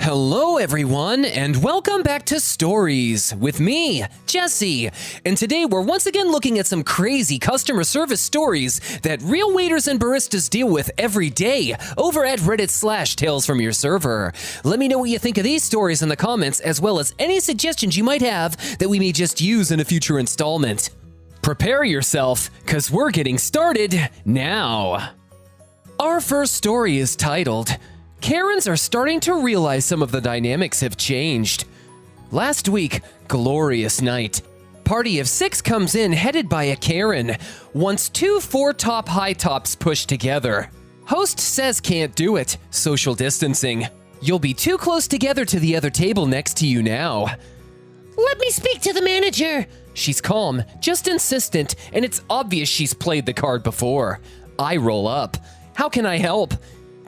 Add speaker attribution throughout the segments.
Speaker 1: Hello everyone, and welcome back to Stories with me, Jesse. And today we're once again looking at some crazy customer service stories that real waiters and baristas deal with every day over at Reddit/talesfromyourserver. Let me know what you think of these stories in the comments, as well as any suggestions you might have that we may just use in a future installment. Prepare yourself, cause we're getting started now. Our first story is titled, Karens are starting to realize some of the dynamics have changed. Last week, glorious night. Party of 6 comes in headed by a Karen. Wants 2 4-top high tops pushed together. Host says can't do it. Social distancing. You'll be too close together to the other table next to you now.
Speaker 2: Let me speak to the manager.
Speaker 1: She's calm, just insistent, and it's obvious she's played the card before. I roll up. How can I help?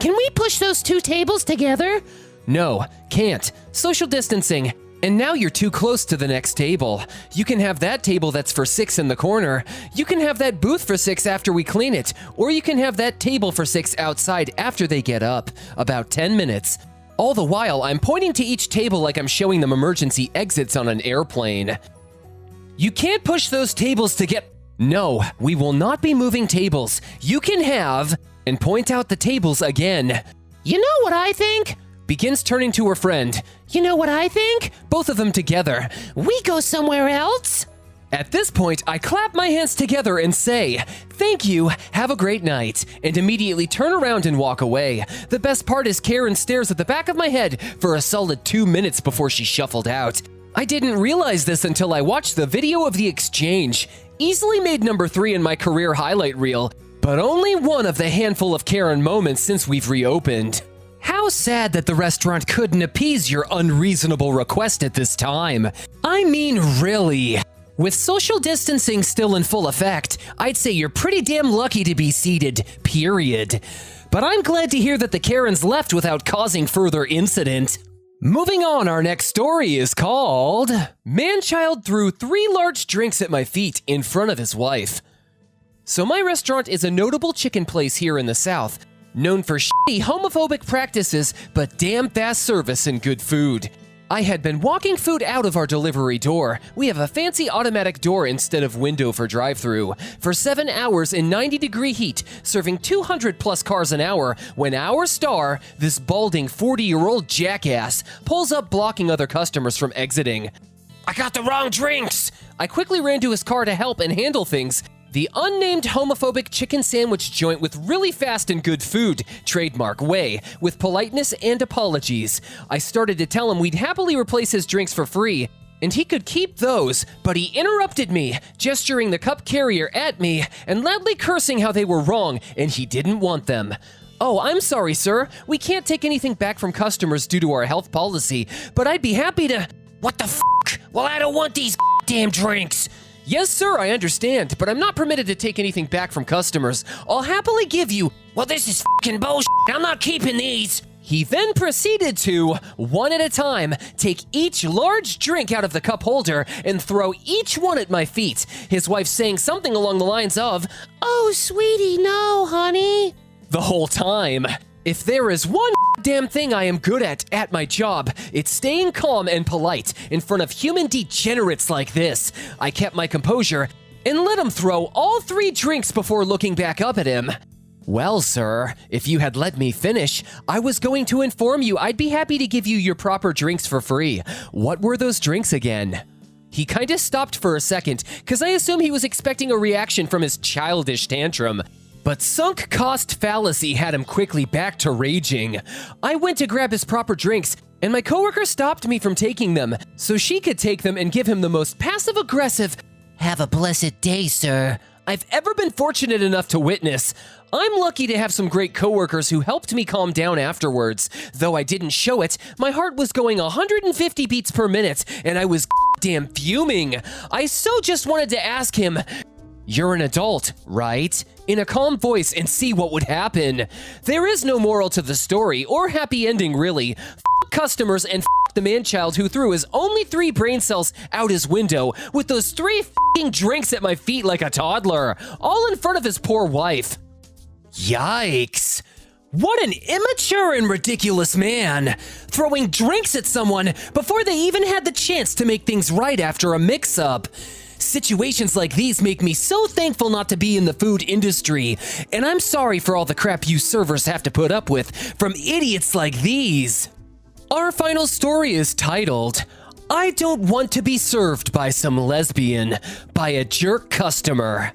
Speaker 2: Can we push those 2 tables together?
Speaker 1: No, can't. Social distancing. And now you're too close to the next table. You can have that table that's for 6 in the corner. You can have that booth for 6 after we clean it. Or you can have that table for 6 outside after they get up. About 10 minutes. All the while, I'm pointing to each table like I'm showing them emergency exits on an airplane. You can't push those tables to get... No, we will not be moving tables. You can have... and point out the tables again.
Speaker 2: You know what I think?
Speaker 1: Begins turning to her friend.
Speaker 2: You know what I think?
Speaker 1: Both of them together.
Speaker 2: We go somewhere else?
Speaker 1: At this point, I clap my hands together and say, "Thank you, have a great night," and immediately turn around and walk away. The best part is Karen stares at the back of my head for a solid 2 minutes before she shuffled out. I didn't realize this until I watched the video of the exchange. Easily made number 3 in my career highlight reel, but only one of the handful of Karen moments since we've reopened. How sad that the restaurant couldn't appease your unreasonable request at this time. I mean, really. With social distancing still in full effect, I'd say you're pretty damn lucky to be seated, period. But I'm glad to hear that the Karens left without causing further incident. Moving on, our next story is called, Man-child threw 3 large drinks at my feet in front of his wife. So my restaurant is a notable chicken place here in the South, known for shitty homophobic practices but damn fast service and good food. I had been walking food out of our delivery door. We have a fancy automatic door instead of window for drive-through. For 7 hours in 90-degree heat, serving 200 plus cars an hour, when our star, this balding 40-year-old jackass, pulls up blocking other customers from exiting. I got the wrong drinks! I quickly ran to his car to help and handle things. The unnamed homophobic chicken sandwich joint with really fast and good food, trademark way, with politeness and apologies. I started to tell him we'd happily replace his drinks for free, and he could keep those, but he interrupted me, gesturing the cup carrier at me and loudly cursing how they were wrong and he didn't want them. Oh, I'm sorry, sir. We can't take anything back from customers due to our health policy, but I'd be happy to...
Speaker 2: What the f***? Well, I don't want these damn drinks.
Speaker 1: Yes, sir, I understand, but I'm not permitted to take anything back from customers. I'll happily give you...
Speaker 2: Well, this is f***ing bullshit. I'm not keeping these.
Speaker 1: He then proceeded to, one at a time, take each large drink out of the cup holder and throw each one at my feet, his wife saying something along the lines of,
Speaker 2: "Oh, sweetie, no, honey."
Speaker 1: The whole time. If there is one damn thing I am good at my job, it's staying calm and polite in front of human degenerates like this. I kept my composure and let him throw all 3 drinks before looking back up at him. Well, sir, if you had let me finish, I was going to inform you I'd be happy to give you your proper drinks for free. What were those drinks again? He kinda stopped for a second, cause I assume he was expecting a reaction from his childish tantrum. But sunk cost fallacy had him quickly back to raging. I went to grab his proper drinks, and my coworker stopped me from taking them, so she could take them and give him the most passive-aggressive,
Speaker 2: "Have a blessed day, sir,"
Speaker 1: I've ever been fortunate enough to witness. I'm lucky to have some great coworkers who helped me calm down afterwards. Though I didn't show it, my heart was going 150 beats per minute, and I was damn fuming. I so just wanted to ask him, "You're an adult, right?" in a calm voice and see what would happen. There is no moral to the story, or happy ending really. F customers and f the man-child who threw his only 3 brain cells out his window with those 3 f***ing drinks at my feet like a toddler, all in front of his poor wife. Yikes. What an immature and ridiculous man! Throwing drinks at someone before they even had the chance to make things right after a mix-up. Situations like these make me so thankful not to be in the food industry, and I'm sorry for all the crap you servers have to put up with from idiots like these. Our final story is titled, I Don't Want to Be Served by Some Lesbian by a Jerk Customer.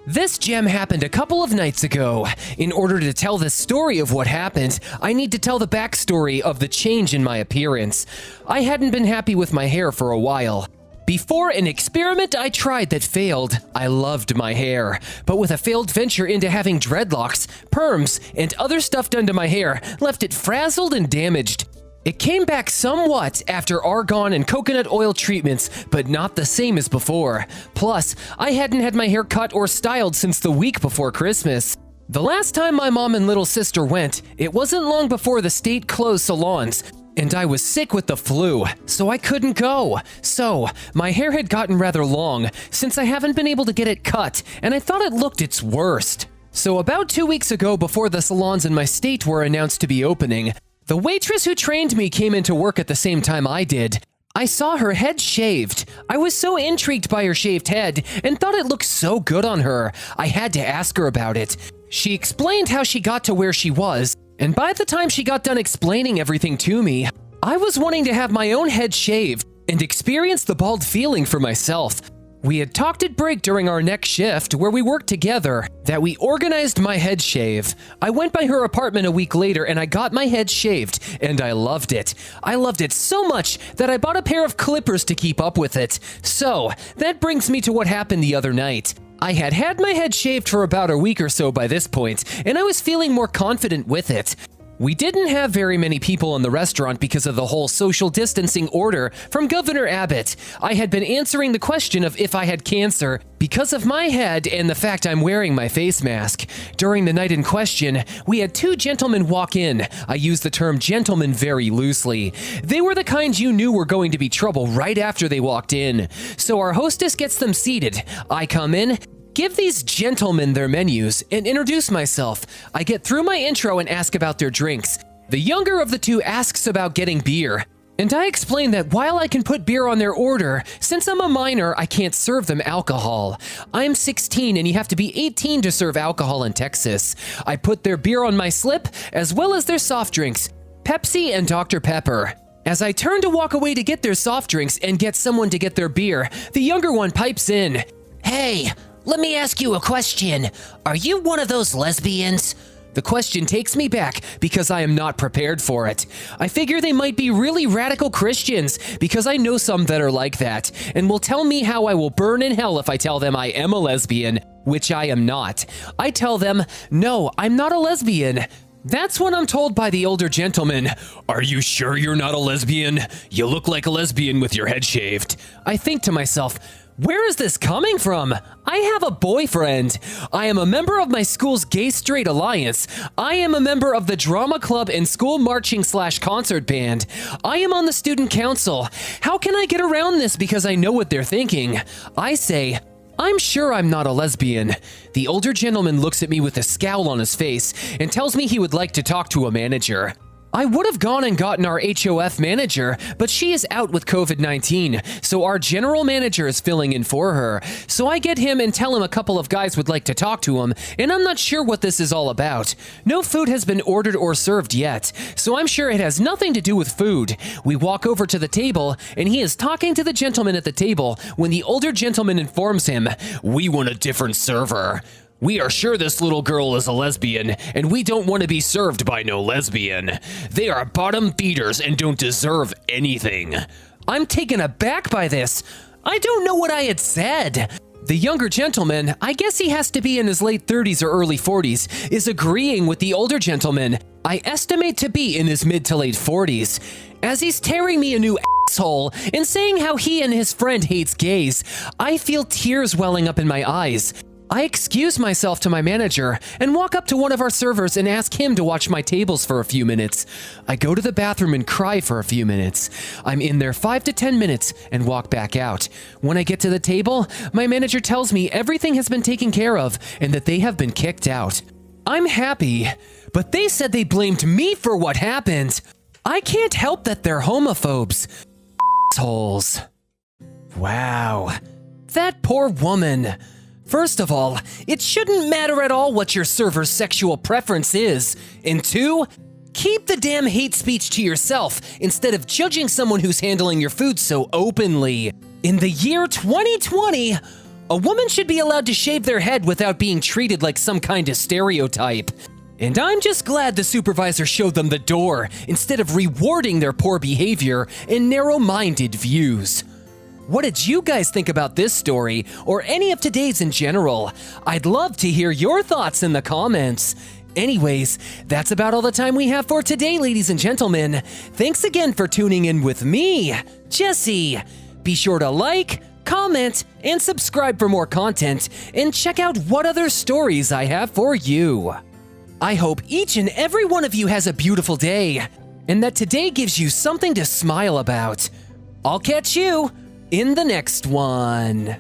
Speaker 1: This gem happened a couple of nights ago. In order to tell the story of what happened, I need to tell the backstory of the change in my appearance. I hadn't been happy with my hair for a while. Before an experiment I tried that failed, I loved my hair. But with a failed venture into having dreadlocks, perms, and other stuff done to my hair left it frazzled and damaged. It came back somewhat after argan and coconut oil treatments, but not the same as before. Plus, I hadn't had my hair cut or styled since the week before Christmas. The last time my mom and little sister went, it wasn't long before the state closed salons, and I was sick with the flu, so I couldn't go. So, my hair had gotten rather long, since I haven't been able to get it cut, and I thought it looked its worst. So about 2 weeks ago, before the salons in my state were announced to be opening, the waitress who trained me came into work at the same time I did. I saw her head shaved. I was so intrigued by her shaved head and thought it looked so good on her. I had to ask her about it. She explained how she got to where she was, and by the time she got done explaining everything to me, I was wanting to have my own head shaved and experience the bald feeling for myself. We had talked at break during our next shift, where we worked together, that we organized my head shave. I went by her apartment a week later and I got my head shaved, and I loved it. I loved it so much that I bought a pair of clippers to keep up with it. So, that brings me to what happened the other night. I had had my head shaved for about a week or so by this point, and I was feeling more confident with it. We didn't have very many people in the restaurant because of the whole social distancing order from Governor Abbott. I had been answering the question of if I had cancer because of my head and the fact I'm wearing my face mask. During the night in question, we had 2 gentlemen walk in. I use the term gentlemen very loosely. They were the kind you knew were going to be trouble right after they walked in. So our hostess gets them seated. I come in, give these gentlemen their menus, and introduce myself. I get through my intro and ask about their drinks. The younger of the 2 asks about getting beer, and I explain that while I can put beer on their order, since I'm a minor, I can't serve them alcohol. I'm 16 and you have to be 18 to serve alcohol in Texas. I put their beer on my slip, as well as their soft drinks, Pepsi and Dr. Pepper. As I turn to walk away to get their soft drinks and get someone to get their beer, the younger one pipes in.
Speaker 2: Hey, let me ask you a question. Are you one of those lesbians?
Speaker 1: The question takes me back because I am not prepared for it. I figure they might be really radical Christians because I know some that are like that and will tell me how I will burn in hell if I tell them I am a lesbian, which I am not. I tell them, no, I'm not a lesbian. That's when I'm told by the older gentleman, "Are you sure you're not a lesbian? You look like a lesbian with your head shaved." I think to myself, where is this coming from? I have a boyfriend. I am a member of my school's Gay Straight Alliance. I am a member of the drama club and school marching/concert band. I am on the student council. How can I get around this because I know what they're thinking? I say, I'm sure I'm not a lesbian. The older gentleman looks at me with a scowl on his face and tells me he would like to talk to a manager. I would have gone and gotten our HOF manager, but she is out with COVID-19, so our general manager is filling in for her. So I get him and tell him a couple of guys would like to talk to him, and I'm not sure what this is all about. No food has been ordered or served yet, so I'm sure it has nothing to do with food. We walk over to the table, and he is talking to the gentleman at the table when the older gentleman informs him, "We want a different server. We are sure this little girl is a lesbian, and we don't want to be served by no lesbian. They are bottom feeders and don't deserve anything." I'm taken aback by this. I don't know what I had said. The younger gentleman, I guess he has to be in his late 30s or early 40s, is agreeing with the older gentleman. I estimate to be in his mid to late 40s. As he's tearing me a new asshole and saying how he and his friend hates gays, I feel tears welling up in my eyes. I excuse myself to my manager and walk up to one of our servers and ask him to watch my tables for a few minutes. I go to the bathroom and cry for a few minutes. I'm in there 5 to 10 minutes and walk back out. When I get to the table, my manager tells me everything has been taken care of and that they have been kicked out. I'm happy, but they said they blamed me for what happened. I can't help that they're homophobes. Assholes. Wow. That poor woman. First of all, it shouldn't matter at all what your server's sexual preference is. And two, keep the damn hate speech to yourself instead of judging someone who's handling your food so openly. In the year 2020, a woman should be allowed to shave their head without being treated like some kind of stereotype. And I'm just glad the supervisor showed them the door instead of rewarding their poor behavior and narrow-minded views. What did you guys think about this story, or any of today's in general? I'd love to hear your thoughts in the comments. Anyways, that's about all the time we have for today, ladies and gentlemen. Thanks again for tuning in with me, Jesse. Be sure to like, comment, and subscribe for more content, and check out what other stories I have for you. I hope each and every one of you has a beautiful day, and that today gives you something to smile about. I'll catch you in the next one.